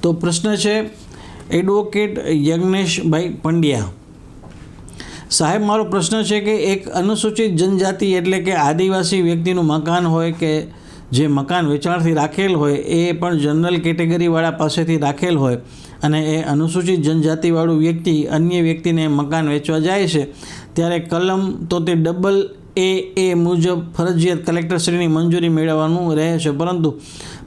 તો પ્રશ્ન છે એડવોકેટ યજ્ઞેશભાઈ પંડ્યા સાહેબ, મારો પ્રશ્ન છે કે એક અનુસૂચિત જનજાતિ એટલે કે આદિવાસી વ્યક્તિનું મકાન હોય કે જે મકાન વેચાણથી રાખેલ હોય એ પણ જનરલ કેટેગરીવાળા પાસેથી રાખેલ હોય અને એ અનુસૂચિત જનજાતિવાળું વ્યક્તિ અન્ય વ્યક્તિને મકાન વેચવા જાય છે ત્યારે કલમ તો તે AA મુજબ ફરજિયાત કલેક્ટરશ્રીની મંજૂરી મેળવવાનું રહે છે, પરંતુ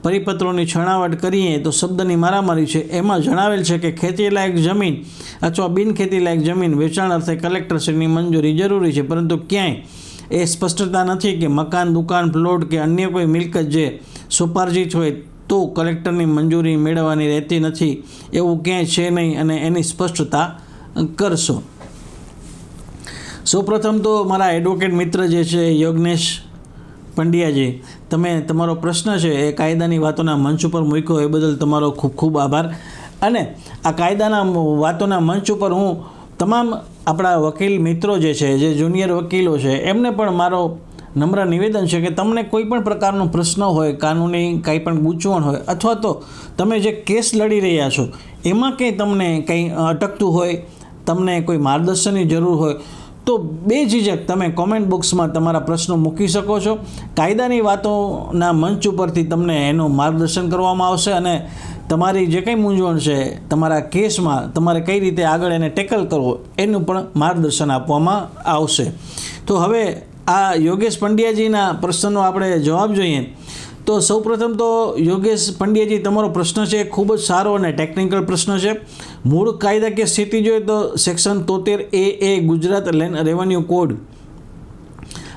પરિપત્રોની છણાવટ કરીએ તો શબ્દની મારામારી છે. એમાં જણાવેલ છે કે ખેતીલાયક જમીન અથવા બિનખેતીલાયક જમીન વેચાણ અર્થે કલેક્ટરશ્રીની મંજૂરી જરૂરી છે, પરંતુ ક્યાંય એ સ્પષ્ટતા નથી કે મકાન, દુકાન, પ્લોટ કે અન્ય કોઈ મિલકત જે સ્વપાર્જિત હોય તો કલેક્ટરની મંજૂરી મેળવવાની રહેતી નથી, એવું ક્યાંય છે નહીં અને એની સ્પષ્ટતા કરશો. સૌપ્રથમ તો મારા એડવોકેટ મિત્ર જે છે યજ્ઞેશ પંડ્યાજી, તમે તમારો પ્રશ્ન છે એ કાયદાની વાતોના મંચ ઉપર મૂક્યો એ બદલ તમારો ખૂબ ખૂબ આભાર. અને આ કાયદાના વાતોના મંચ ઉપર હું તમામ આપણા વકીલ મિત્રો જે છે, જે જુનિયર વકીલો છે, એમને પણ મારો નમ્ર નિવેદન છે કે તમને કોઈ પણ પ્રકારનો પ્રશ્ન હોય, કાનૂની કંઈ પણ ગૂંચવણ હોય અથવા તો તમે જે કેસ લડી રહ્યા છો એમાં કંઈ તમને કંઈ અટકતું હોય, તમને કોઈ માર્ગદર્શનની જરૂર હોય તો બેઝિઝક તમે કોમેન્ટ બોક્સમાં તમારા પ્રશ્નો મૂકી શકો છો. કાયદાની વાતોના મંચ ઉપરથી તમને એનું માર્ગદર્શન કરવામાં આવશે અને તમારી જે કંઈ મૂંઝવણ છે તમારા કેસમાં તમારે કઈ રીતે આગળ એને ટેકલ કરવો એનું પણ માર્ગદર્શન આપવામાં આવશે. તો હવે આ યોગેશ પંડ્યાજીના પ્રશ્નનો આપણે જવાબ જોઈએ તો સૌપ્રથમ તો યોગેશ પંડ્યાજી, તમારો પ્રશ્ન છે ખૂબ જ સારો અને ટેકનિકલ પ્રશ્ન છે. મૂળ કાયદાકીય સ્થિતિ જોઈએ તો section 73A Gujarat land revenue code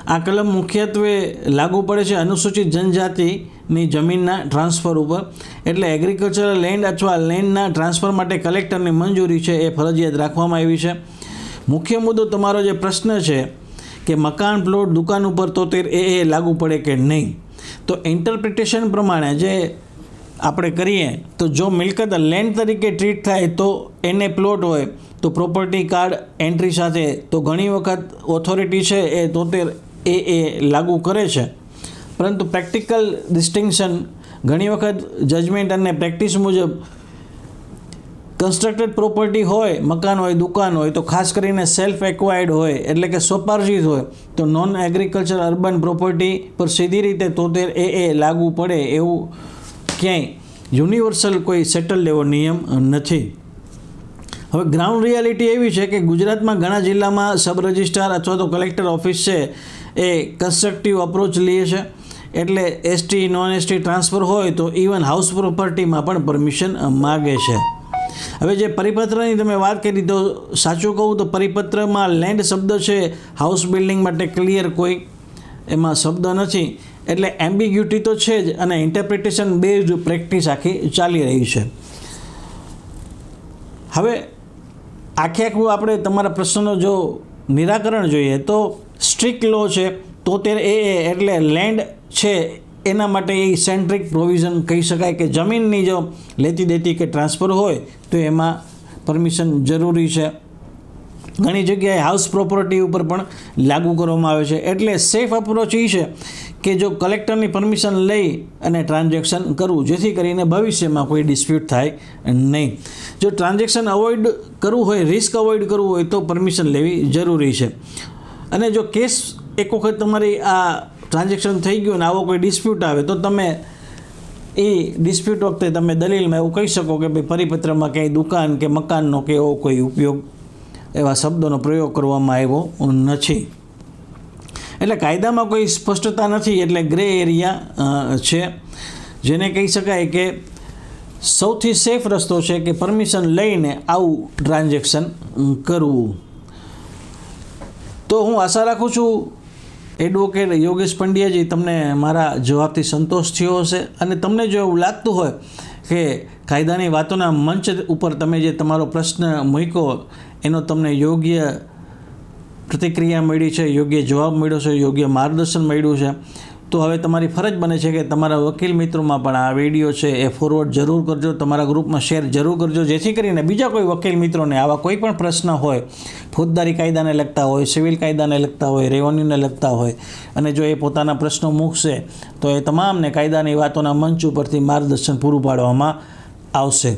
આ કલમ મુખ્યત્વે લાગુ પડે છે અનુસૂચિત જનજાતિની જમીનના ટ્રાન્સફર ઉપર. એટલે એગ્રીકલ્ચરલ લેન્ડ અથવા લેન્ડના ટ્રાન્સફર માટે કલેક્ટરની મંજૂરી છે એ ફરજિયાત રાખવામાં આવી છે. મુખ્ય મુદ્દો તમારો જે પ્રશ્ન છે કે મકાન, પ્લોટ, દુકાન ઉપર 73A લાગુ પડે કે નહીં, તો ઇન્ટરપ્રિટેશન પ્રમાણે જે આપણે કરીએ તો જો મિલકત લેન્ડ તરીકે ટ્રીટ થાય તો એને પ્લોટ હોય તો પ્રોપર્ટી કાર્ડ એન્ટ્રી સાથે તો ઘણી વખત ઓથોરિટી છે એ 73A લાગુ કરે છે, પરંતુ પ્રેક્ટિકલ ડિસ્ટિંક્શન ઘણી વખત જજમેન્ટ અને પ્રેક્ટિસ મુજબ કન્સ્ટ્રક્ટેડ પ્રોપર્ટી હોય, મકાન હોય, દુકાન હોય તો ખાસ કરીને સેલ્ફ એક્વાયર્ડ હોય એટલે કે સ્વપાર્જિત હોય તો નોન એગ્રીકલ્ચર અર્બન પ્રોપર્ટી પર સીધી રીતે 73A લાગુ પડે એવું ક્યાંય યુનિવર્સલ કોઈ સેટલ એવો નિયમ નથી. હવે ગ્રાઉન્ડ રિયાલિટી એવી છે કે ગુજરાતમાં ઘણા જિલ્લામાં સબ રજિસ્ટ્રાર અથવા તો કલેક્ટર ઓફિસ છે એ કન્સ્ટ્રક્ટિવ અપ્રોચ લે છે, એટલે એસટી, નોન એસટી ટ્રાન્સફર હોય તો ઇવન હાઉસ પ્રોપર્ટીમાં પણ પરમિશન માગે છે. હવે જે પરિપત્રની તમે વાત કરી તો સાચું કહું તો પરિપત્રમાં લેન્ડ શબ્દ છે હાઉસ બિલ્ડિંગ માટે ક્લિયર કોઈ એમાં શબ્દ નથી, એટલે એમ્બિગ્યુટી તો છે જ અને ઇન્ટરપ્રિટેશન બેઝડ પ્રેક્ટિસ આખી ચાલી રહી છે. હવે આખું આપણે તમારા પ્રશ્નનો જો નિરાકરણ જોઈએ તો સ્ટ્રિક્ટ લો છે 73A એટલે લેન્ડ છે એના માટે એ સેન્ટ્રિક પ્રોવિઝન કહી શકાય કે જમીનની જો લેતી દેતી કે ટ્રાન્સફર હોય તો એમાં પરમિશન જરૂરી છે. ઘણી જગ્યાએ હાઉસ પ્રોપર્ટી ઉપર પણ લાગુ કરવામાં આવે છે. એટલે સેફ અપ્રોચ એ છે કે જો કલેક્ટરની પરમિશન લઈ અને ટ્રાન્ઝેક્શન કરવું, જેથી કરીને ભવિષ્યમાં કોઈ ડિસ્પ્યુટ થાય નહીં. જો ટ્રાન્ઝેક્શન અવોઇડ કરવું હોય, રિસ્ક અવોઇડ કરવું હોય તો પરમિશન લેવી જરૂરી છે. અને જો કેસ એક વખત તમારી આ ટ્રાન્ઝેક્શન થઈ ગયું અને આવો કોઈ ડિસ્પ્યુટ આવે તો તમે એ ડિસ્પ્યુટ વખતે તમે દલીલમાં એવું કહી શકો કે ભાઈ પરિપત્રમાં ક્યાંય દુકાન કે મકાનનો કે એવો કોઈ ઉપયોગ એવા શબ્દોનો પ્રયોગ કરવામાં આવ્યો નથી. એટલે કાયદામાં કોઈ સ્પષ્ટતા નથી, એટલે ગ્રે એરિયા છે, જેને કહી શકાય કે સૌથી સેફ રસ્તો છે કે પરમિશન લઈને આવું ટ્રાન્ઝેક્શન કરવું. તો હું આશા રાખું છું એડવોકેટ યોગેશ પંડ્યાજી તમને મારા જવાબથી સંતોષ થયો હશે અને તમને જો એવું લાગતું હોય કે કાયદાની વાતોના મંચ ઉપર તમે જે તમારો પ્રશ્ન મૂક્યો એનો તમને યોગ્ય પ્રતિક્રિયા મળી છે, યોગ્ય જવાબ મળ્યો છે, યોગ્ય માર્ગદર્શન મળ્યું છે, તો હવે તમારી ફરજ બને છે કે તમારા વકીલ મિત્રોમાં પણ આ વિડીયો છે એ ફોરવર્ડ જરૂર કરજો, તમારા ગ્રુપમાં શેર જરૂર કરજો, જેથી કરીને બીજા કોઈ વકીલ મિત્રોને આવા કોઈ પણ પ્રશ્ન હોય, ફોજદારી કાયદાને લગતા હોય, સિવિલ કાયદાને લગતા હોય, રેવન્યુને લગતા હોય, અને જો એ પોતાના પ્રશ્નો મૂકશે તો એ તમામને કાયદાની વાતોના મંચ ઉપરથી માર્ગદર્શન પૂરું પાડવામાં આવશે.